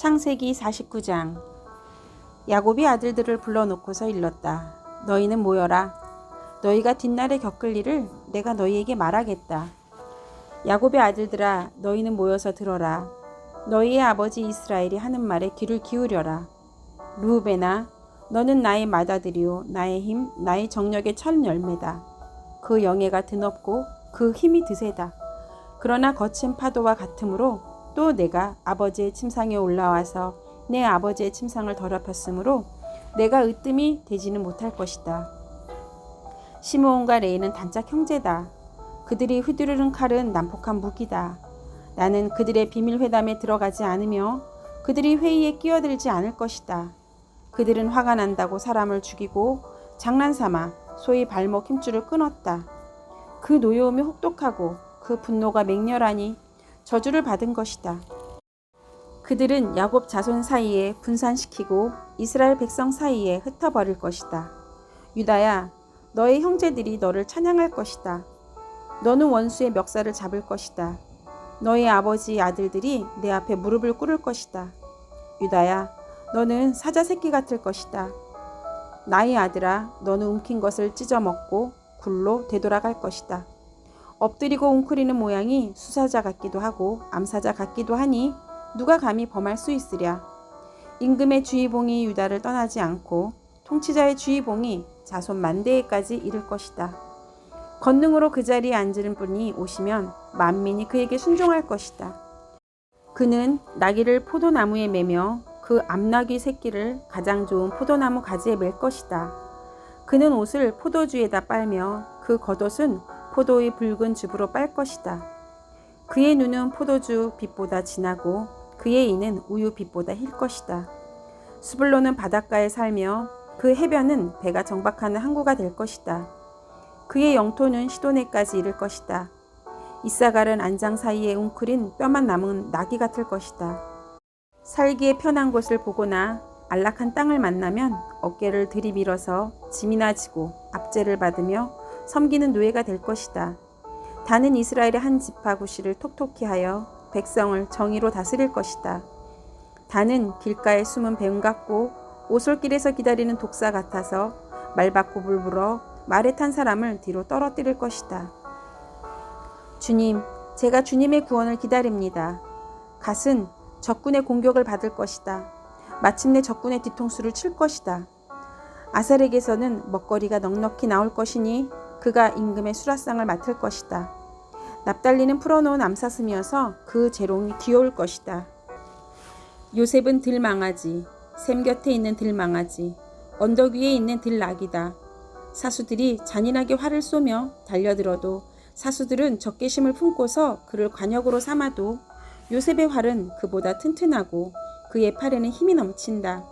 창세기 49장. 야곱이 아들들을 불러놓고서 일렀다. 너희는 모여라. 너희가 뒷날에 겪을 일을 내가 너희에게 말하겠다. 야곱의 아들들아, 너희는 모여서 들어라. 너희의 아버지 이스라엘이 하는 말에 귀를 기울여라. 르우벤아, 너는 나의 맏아들이요 나의 힘, 나의 정력의 첫 열매다. 그 영예가 드높고 그 힘이 드세다. 그러나 거친 파도와 같으므로 또 내가 아버지의 침상에 올라와서 내 아버지의 침상을 더럽혔으므로 내가 으뜸이 되지는 못할 것이다. 시므온과 레이는 단짝 형제다. 그들이 휘두르는 칼은 난폭한 무기다. 나는 그들의 비밀 회담에 들어가지 않으며 그들이 회의에 끼어들지 않을 것이다. 그들은 화가 난다고 사람을 죽이고 장난삼아 소위 발목 힘줄을 끊었다. 그 노여움이 혹독하고 그 분노가 맹렬하니 저주를 받은 것이다. 그들은 야곱 자손 사이에 분산시키고 이스라엘 백성 사이에 흩어버릴 것이다. 유다야, 너의 형제들이 너를 찬양할 것이다. 너는 원수의 멱살을 잡을 것이다. 너의 아버지의 아들들이 내 앞에 무릎을 꿇을 것이다. 유다야, 너는 사자 새끼 같을 것이다. 나의 아들아, 너는 움킨 것을 찢어먹고 굴로 되돌아갈 것이다. 엎드리고 웅크리는 모양이 수사자 같기도 하고 암사자 같기도 하니 누가 감히 범할 수 있으랴. 임금의 주의봉이 유다를 떠나지 않고 통치자의 주의봉이 자손 만대에까지 이를 것이다. 권능으로 그 자리에 앉은 분이 오시면 만민이 그에게 순종할 것이다. 그는 나귀를 포도나무에 매며 그 암나귀 새끼를 가장 좋은 포도나무 가지에 맬 것이다. 그는 옷을 포도주에다 빨며 그 겉옷은 포도의 붉은 즙으로 빨 것이다. 그의 눈은 포도주 빛보다 진하고 그의 이는 우유 빛보다 힐 것이다. 스불론은 바닷가에 살며 그 해변은 배가 정박하는 항구가 될 것이다. 그의 영토는 시도네까지 이를 것이다. 이사갈은 안장 사이에 웅크린 뼈만 남은 나귀 같을 것이다. 살기에 편한 곳을 보거나 안락한 땅을 만나면 어깨를 들이밀어서 짐이나 지고 압제를 받으며 섬기는 노예가 될 것이다. 다는 이스라엘의 한 지파 구실을 톡톡히 하여 백성을 정의로 다스릴 것이다. 다는 길가에 숨은 뱀 같고 오솔길에서 기다리는 독사 같아서 말 받고 불불어 말에 탄 사람을 뒤로 떨어뜨릴 것이다. 주님, 제가 주님의 구원을 기다립니다. 갓은 적군의 공격을 받을 것이다. 마침내 적군의 뒤통수를 칠 것이다. 아살에게서는 먹거리가 넉넉히 나올 것이니 그가 임금의 수라상을 맡을 것이다. 납달리는 풀어놓은 암사슴이어서 그 재롱이 귀여울 것이다. 요셉은 들망아지, 샘 곁에 있는 들망아지, 언덕 위에 있는 들나귀다. 사수들이 잔인하게 활을 쏘며 달려들어도 사수들은 적개심을 품고서 그를 관역으로 삼아도 요셉의 활은 그보다 튼튼하고 그의 팔에는 힘이 넘친다.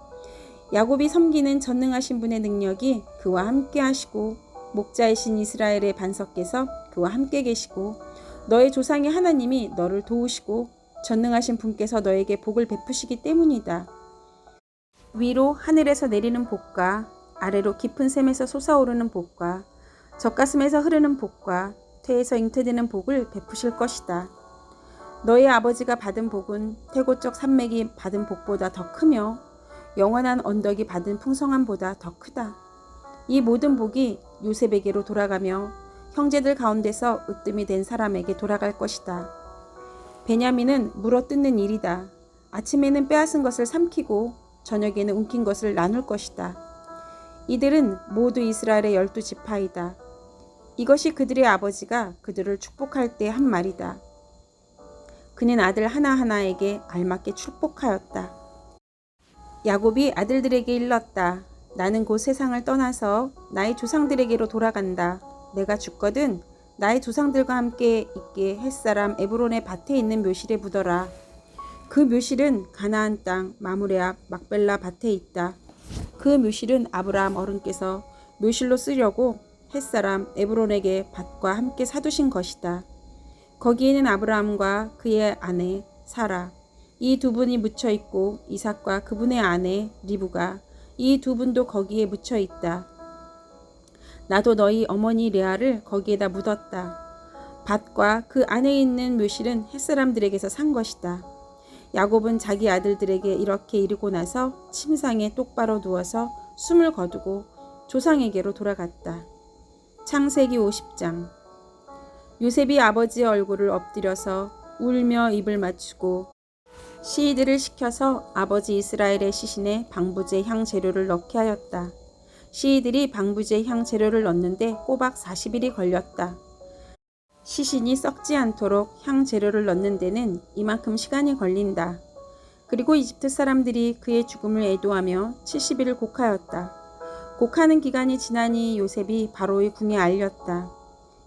야곱이 섬기는 전능하신 분의 능력이 그와 함께 하시고 목자이신 이스라엘의 반석께서 그와 함께 계시고 너의 조상의 하나님이 너를 도우시고 전능하신 분께서 너에게 복을 베푸시기 때문이다. 위로 하늘에서 내리는 복과 아래로 깊은 샘에서 솟아오르는 복과 젖가슴에서 흐르는 복과 퇴에서 잉태되는 복을 베푸실 것이다. 너의 아버지가 받은 복은 태고적 산맥이 받은 복보다 더 크며 영원한 언덕이 받은 풍성함보다 더 크다. 이 모든 복이 요셉에게로 돌아가며 형제들 가운데서 으뜸이 된 사람에게 돌아갈 것이다. 베냐민은 물어뜯는 일이다. 아침에는 빼앗은 것을 삼키고 저녁에는 움킨 것을 나눌 것이다. 이들은 모두 이스라엘의 12지파이다. 이것이 그들의 아버지가 그들을 축복할 때 한 말이다. 그는 아들 하나하나에게 알맞게 축복하였다. 야곱이 아들들에게 일렀다. 나는 곧 세상을 떠나서 나의 조상들에게로 돌아간다. 내가 죽거든 나의 조상들과 함께 있게 햇사람 에브론의 밭에 있는 묘실에 묻어라. 그 묘실은 가나안 땅 마므레 앞 막벨라 밭에 있다. 그 묘실은 아브라함 어른께서 묘실로 쓰려고 햇사람 에브론에게 밭과 함께 사두신 것이다. 거기에는 아브라함과 그의 아내 사라 이 두 분이 묻혀 있고 이삭과 그분의 아내 리브가 이 두 분도 거기에 묻혀 있다. 나도 너희 어머니 레아를 거기에다 묻었다. 밭과 그 안에 있는 묘실은 햇사람들에게서 산 것이다. 야곱은 자기 아들들에게 이렇게 이르고 나서 침상에 똑바로 누워서 숨을 거두고 조상에게로 돌아갔다. 창세기 50장. 요셉이 아버지의 얼굴을 엎드려서 울며 입을 맞추고 시이들을 시켜서 아버지 이스라엘의 시신에 방부제 향 재료를 넣게 하였다. 시이들이 방부제 향 재료를 넣는데 꼬박 40일이 걸렸다. 시신이 썩지 않도록 향 재료를 넣는 데는 이만큼 시간이 걸린다. 그리고 이집트 사람들이 그의 죽음을 애도하며 70일을 곡하였다. 곡하는 기간이 지나니 요셉이 바로의 궁에 알렸다.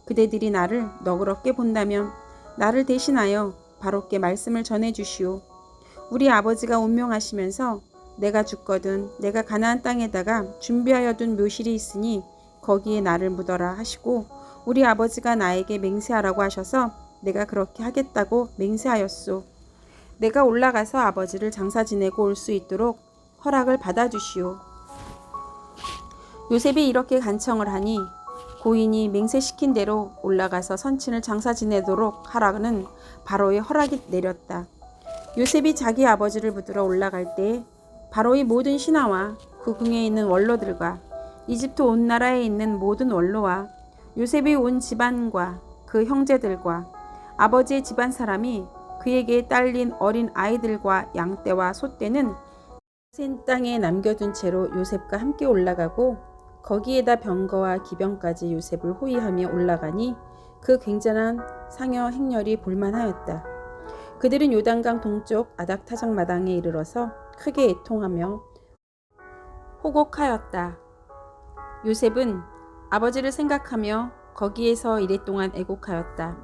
그대들이 나를 너그럽게 본다면 나를 대신하여 바로께 말씀을 전해주시오. 우리 아버지가 운명하시면서 내가 죽거든 내가 가나안 땅에다가 준비하여 둔 묘실이 있으니 거기에 나를 묻어라 하시고 우리 아버지가 나에게 맹세하라고 하셔서 내가 그렇게 하겠다고 맹세하였소. 내가 올라가서 아버지를 장사 지내고 올 수 있도록 허락을 받아주시오. 요셉이 이렇게 간청을 하니 고인이 맹세시킨 대로 올라가서 선친을 장사 지내도록 하라는 바로의 허락이 내렸다. 요셉이 자기 아버지를 묻으러 올라갈 때 바로의 모든 신하와 그 궁에 있는 원로들과 이집트 온 나라에 있는 모든 원로와 요셉이 온 집안과 그 형제들과 아버지의 집안 사람이 그에게 딸린 어린 아이들과 양떼와 소떼는 센 땅에 남겨둔 채로 요셉과 함께 올라가고 거기에다 병거와 기병까지 요셉을 호위하며 올라가니 그 굉장한 상여 행렬이 볼만하였다. 그들은 요단강 동쪽 아닥타작 마당에 이르러서 크게 애통하며 호곡하였다. 요셉은 아버지를 생각하며 거기에서 이랫동안 애곡하였다.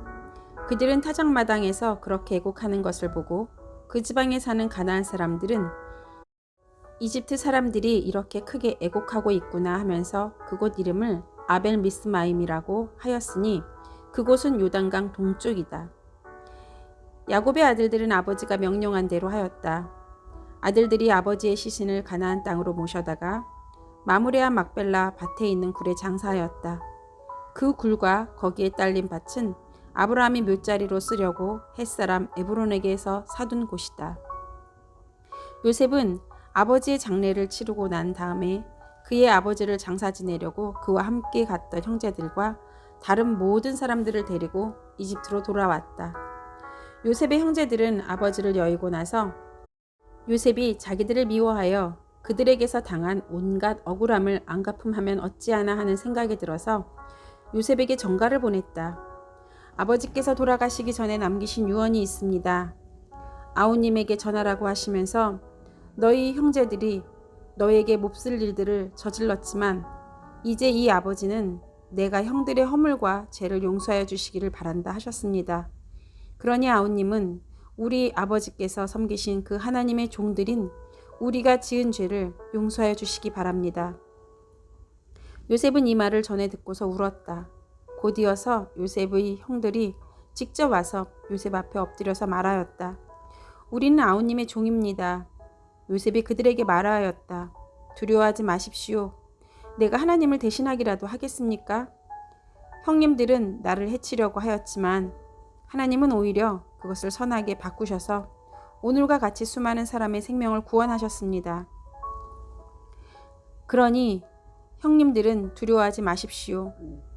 그들은 타작마당에서 그렇게 애곡하는 것을 보고 그 지방에 사는 가나안 사람들은 이집트 사람들이 이렇게 크게 애곡하고 있구나 하면서 그곳 이름을 아벨 미스마임이라고 하였으니 그곳은 요단강 동쪽이다. 야곱의 아들들은 아버지가 명령한 대로 하였다. 아들들이 아버지의 시신을 가나안 땅으로 모셔다가 마므레와 막벨라 밭에 있는 굴에 장사하였다. 그 굴과 거기에 딸린 밭은 아브라함이 묘자리로 쓰려고 햇사람 에브론에게서 사둔 곳이다. 요셉은 아버지의 장례를 치르고 난 다음에 그의 아버지를 장사 지내려고 그와 함께 갔던 형제들과 다른 모든 사람들을 데리고 이집트로 돌아왔다. 요셉의 형제들은 아버지를 여의고 나서 요셉이 자기들을 미워하여 그들에게서 당한 온갖 억울함을 안갚음하면 어찌하나 하는 생각이 들어서 요셉에게 전가를 보냈다. 아버지께서 돌아가시기 전에 남기신 유언이 있습니다. 아우님에게 전하라고 하시면서 너희 형제들이 너에게 몹쓸 일들을 저질렀지만 이제 이 아버지는 내가 형들의 허물과 죄를 용서하여 주시기를 바란다 하셨습니다. 그러니 아우님은 우리 아버지께서 섬기신 그 하나님의 종들인 우리가 지은 죄를 용서하여 주시기 바랍니다. 요셉은 이 말을 전해 듣고서 울었다. 곧이어서 요셉의 형들이 직접 와서 요셉 앞에 엎드려서 말하였다. 우리는 아우님의 종입니다. 요셉이 그들에게 말하였다. 두려워하지 마십시오. 내가 하나님을 대신하기라도 하겠습니까? 형님들은 나를 해치려고 하였지만 하나님은 오히려 그것을 선하게 바꾸셔서 오늘과 같이 수많은 사람의 생명을 구원하셨습니다. 그러니 형님들은 두려워하지 마십시오.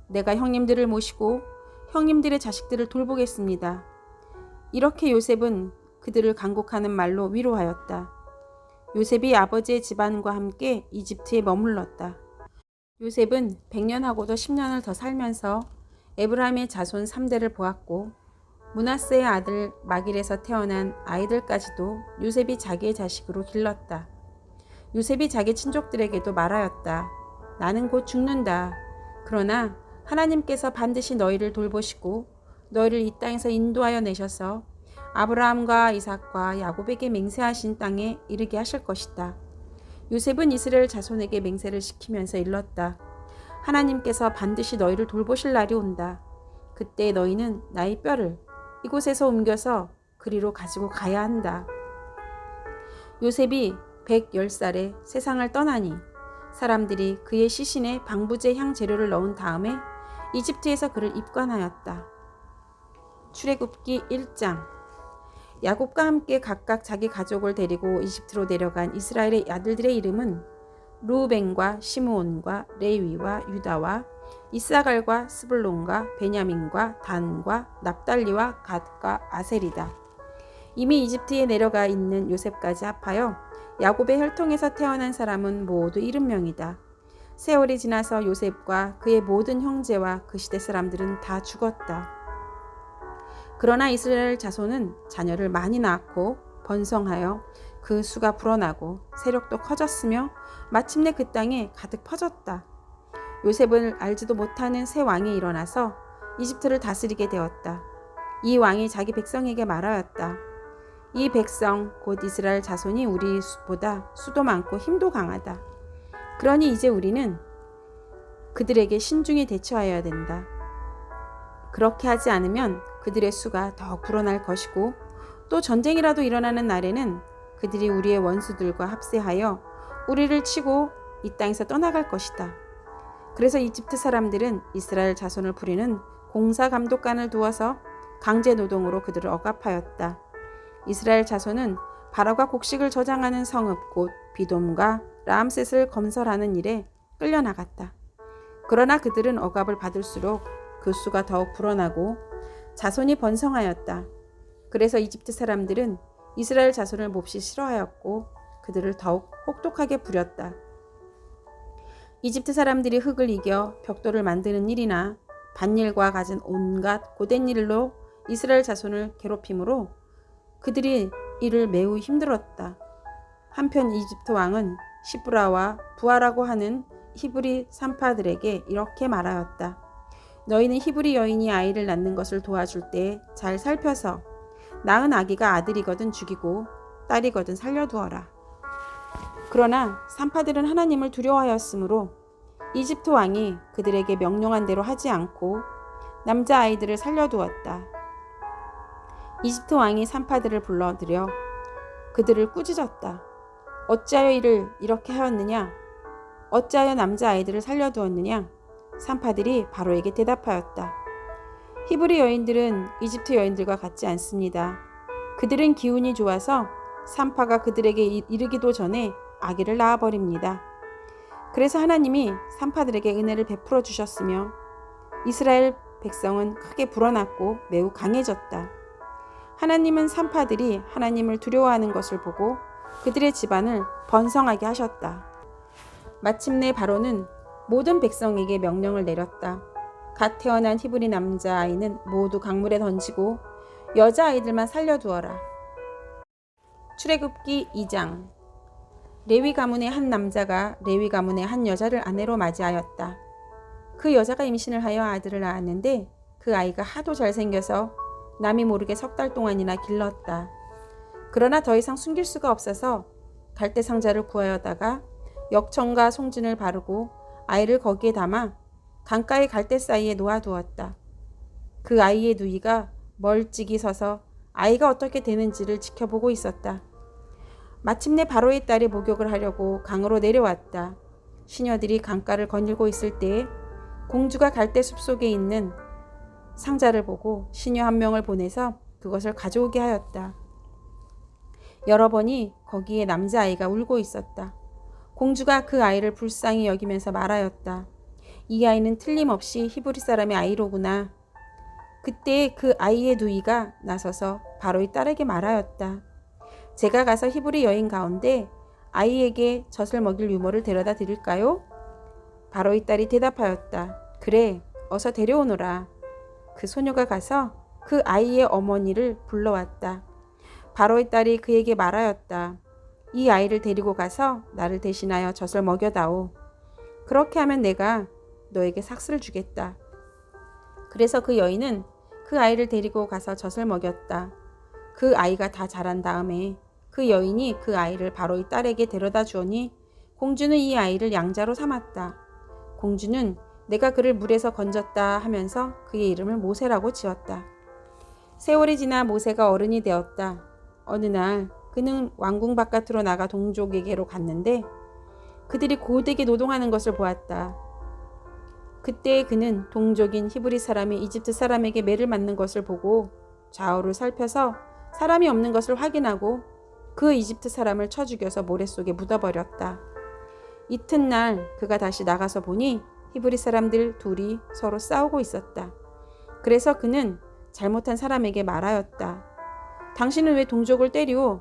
내가 형님들을 모시고 형님들의 자식들을 돌보겠습니다. 이렇게 요셉은 그들을 간곡하는 말로 위로하였다. 요셉이 아버지의 집안과 함께 이집트에 머물렀다. 요셉은 100년하고도 10년을 더 살면서 에브라임의 자손 3대를 보았고 므낫세의 아들 마길에서 태어난 아이들까지도 요셉이 자기의 자식으로 길렀다. 요셉이 자기 친족들에게도 말하였다. 나는 곧 죽는다. 그러나 하나님께서 반드시 너희를 돌보시고 너희를 이 땅에서 인도하여 내셔서 아브라함과 이삭과 야곱에게 맹세하신 땅에 이르게 하실 것이다. 요셉은 이스라엘 자손에게 맹세를 시키면서 일렀다. 하나님께서 반드시 너희를 돌보실 날이 온다. 그때 너희는 나의 뼈를 이곳에서 옮겨서 그리로 가지고 가야 한다. 요셉이 110살에 세상을 떠나니 사람들이 그의 시신에 방부제 향 재료를 넣은 다음에 이집트에서 그를 입관하였다. 출애굽기 1장. 야곱과 함께 각각 자기 가족을 데리고 이집트로 내려간 이스라엘의 아들들의 이름은 루벤과 시므온과 레위와 유다와 이사갈과 스불론과 베냐민과 단과 납달리와 갓과 아셀이다. 이미 이집트에 내려가 있는 요셉까지 합하여 야곱의 혈통에서 태어난 사람은 모두 70명이다. 세월이 지나서 요셉과 그의 모든 형제와 그 시대 사람들은 다 죽었다. 그러나 이스라엘 자손은 자녀를 많이 낳고 번성하여 그 수가 불어나고 세력도 커졌으며 마침내 그 땅에 가득 퍼졌다. 요셉을 알지도 못하는 새 왕이 일어나서 이집트를 다스리게 되었다. 이 왕이 자기 백성에게 말하였다. 이 백성 곧 이스라엘 자손이 우리보다 수도 많고 힘도 강하다. 그러니 이제 우리는 그들에게 신중히 대처하여야 된다. 그렇게 하지 않으면 그들의 수가 더 불어날 것이고 또 전쟁이라도 일어나는 날에는 그들이 우리의 원수들과 합세하여 우리를 치고 이 땅에서 떠나갈 것이다. 그래서 이집트 사람들은 이스라엘 자손을 부리는 공사감독관을 두어서 강제 노동으로 그들을 억압하였다. 이스라엘 자손은 바로가 곡식을 저장하는 성읍 곧 비돔과 람셋을 건설하는 일에 끌려나갔다. 그러나 그들은 억압을 받을수록 그 수가 더욱 불어나고 자손이 번성하였다. 그래서 이집트 사람들은 이스라엘 자손을 몹시 싫어하였고 그들을 더욱 혹독하게 부렸다. 이집트 사람들이 흙을 이겨 벽돌을 만드는 일이나 밭일과 갖은 온갖 고된 일로 이스라엘 자손을 괴롭힘으로 그들이 이를 매우 힘들었다. 한편 이집트 왕은 시브라와 부하라고 하는 히브리 산파들에게 이렇게 말하였다. 너희는 히브리 여인이 아이를 낳는 것을 도와줄 때 잘 살펴서 낳은 아기가 아들이거든 죽이고 딸이거든 살려두어라. 그러나 산파들은 하나님을 두려워하였으므로 이집트 왕이 그들에게 명령한 대로 하지 않고 남자아이들을 살려두었다. 이집트 왕이 산파들을 불러들여 그들을 꾸짖었다. 어찌하여 이를 이렇게 하였느냐? 어찌하여 남자아이들을 살려두었느냐? 산파들이 바로에게 대답하였다. 히브리 여인들은 이집트 여인들과 같지 않습니다. 그들은 기운이 좋아서 산파가 그들에게 이르기도 전에 아기를 낳아버립니다. 그래서 하나님이 산파들에게 은혜를 베풀어 주셨으며 이스라엘 백성은 크게 불어났고 매우 강해졌다. 하나님은 산파들이 하나님을 두려워하는 것을 보고 그들의 집안을 번성하게 하셨다. 마침내 바로는 모든 백성에게 명령을 내렸다. 갓 태어난 히브리 남자아이는 모두 강물에 던지고 여자아이들만 살려두어라. 출애굽기 2장. 레위 가문의 한 남자가 레위 가문의 한 여자를 아내로 맞이하였다. 그 여자가 임신을 하여 아들을 낳았는데 그 아이가 하도 잘생겨서 남이 모르게 3달 동안이나 길렀다. 그러나 더 이상 숨길 수가 없어서 갈대 상자를 구하여다가 역청과 송진을 바르고 아이를 거기에 담아 강가의 갈대 사이에 놓아두었다. 그 아이의 누이가 멀찍이 서서 아이가 어떻게 되는지를 지켜보고 있었다. 마침내 바로의 딸이 목욕을 하려고 강으로 내려왔다. 시녀들이 강가를 거닐고 있을 때에 공주가 갈대 숲속에 있는 상자를 보고 시녀 한 명을 보내서 그것을 가져오게 하였다. 열어보니 거기에 남자아이가 울고 있었다. 공주가 그 아이를 불쌍히 여기면서 말하였다. 이 아이는 틀림없이 히브리 사람의 아이로구나. 그때 그 아이의 누이가 나서서 바로의 딸에게 말하였다. 제가 가서 히브리 여인 가운데 아이에게 젖을 먹일 유모를 데려다 드릴까요? 바로의 딸이 대답하였다. 그래, 어서 데려오너라. 그 소녀가 가서 그 아이의 어머니를 불러왔다. 바로의 딸이 그에게 말하였다. 이 아이를 데리고 가서 나를 대신하여 젖을 먹여다오. 그렇게 하면 내가 너에게 삭슬을 주겠다. 그래서 그 여인은 그 아이를 데리고 가서 젖을 먹였다. 그 아이가 다 자란 다음에 그 여인이 그 아이를 바로의 딸에게 데려다 주오니 공주는 이 아이를 양자로 삼았다. 공주는 내가 그를 물에서 건졌다 하면서 그의 이름을 모세라고 지었다. 세월이 지나 모세가 어른이 되었다. 어느 날 그는 왕궁 바깥으로 나가 동족에게로 갔는데 그들이 고되게 노동하는 것을 보았다. 그때 그는 동족인 히브리 사람이 이집트 사람에게 매를 맞는 것을 보고 좌우를 살펴서 사람이 없는 것을 확인하고 그 이집트 사람을 쳐 죽여서 모래 속에 묻어버렸다. 이튿날 그가 다시 나가서 보니 히브리 사람들 둘이 서로 싸우고 있었다. 그래서 그는 잘못한 사람에게 말하였다. 당신은 왜 동족을 때리오?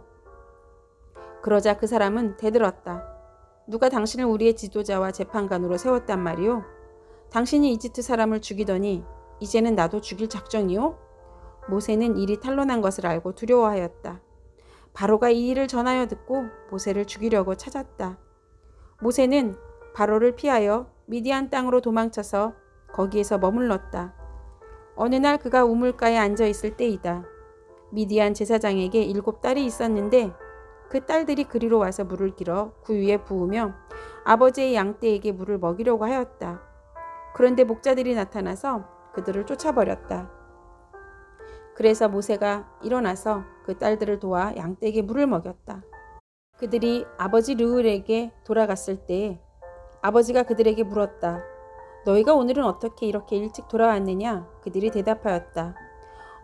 그러자 그 사람은 대들었다. 누가 당신을 우리의 지도자와 재판관으로 세웠단 말이오? 당신이 이집트 사람을 죽이더니 이제는 나도 죽일 작정이오? 모세는 일이 탄로난 것을 알고 두려워하였다. 바로가 이 일을 전하여 듣고 모세를 죽이려고 찾았다. 모세는 바로를 피하여 미디안 땅으로 도망쳐서 거기에서 머물렀다. 어느 날 그가 우물가에 앉아 있을 때이다. 미디안 제사장에게 7딸이 있었는데 그 딸들이 그리로 와서 물을 길어 구 위에 부으며 아버지의 양떼에게 물을 먹이려고 하였다. 그런데 목자들이 나타나서 그들을 쫓아버렸다. 그래서 모세가 일어나서 그 딸들을 도와 양떼에게 물을 먹였다. 그들이 아버지 르울에게 돌아갔을 때 아버지가 그들에게 물었다. 너희가 오늘은 어떻게 이렇게 일찍 돌아왔느냐? 그들이 대답하였다.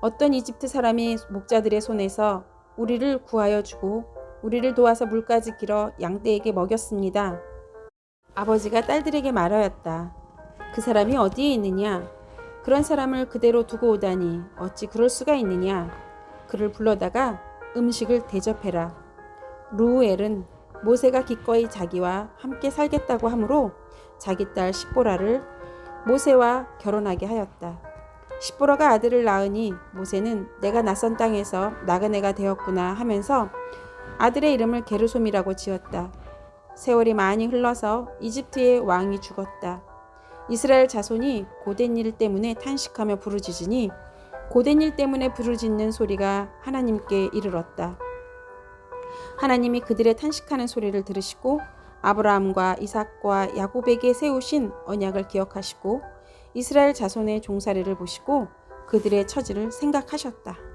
어떤 이집트 사람이 목자들의 손에서 우리를 구하여 주고 우리를 도와서 물까지 길어 양떼에게 먹였습니다. 아버지가 딸들에게 말하였다. 그 사람이 어디에 있느냐? 그런 사람을 그대로 두고 오다니 어찌 그럴 수가 있느냐? 그를 불러다가 음식을 대접해라. 르우엘은 모세가 기꺼이 자기와 함께 살겠다고 하므로 자기 딸 십보라를 모세와 결혼하게 하였다. 십보라가 아들을 낳으니 모세는 내가 낯선 땅에서 나그네가 되었구나 하면서 아들의 이름을 게르솜이라고 지었다. 세월이 많이 흘러서 이집트의 왕이 죽었다. 이스라엘 자손이 고된 일 때문에 탄식하며 부르짖으니 고된 일 때문에 부르짖는 소리가 하나님께 이르렀다. 하나님이 그들의 탄식하는 소리를 들으시고 아브라함과 이삭과 야곱에게 세우신 언약을 기억하시고 이스라엘 자손의 종살이를 보시고 그들의 처지를 생각하셨다.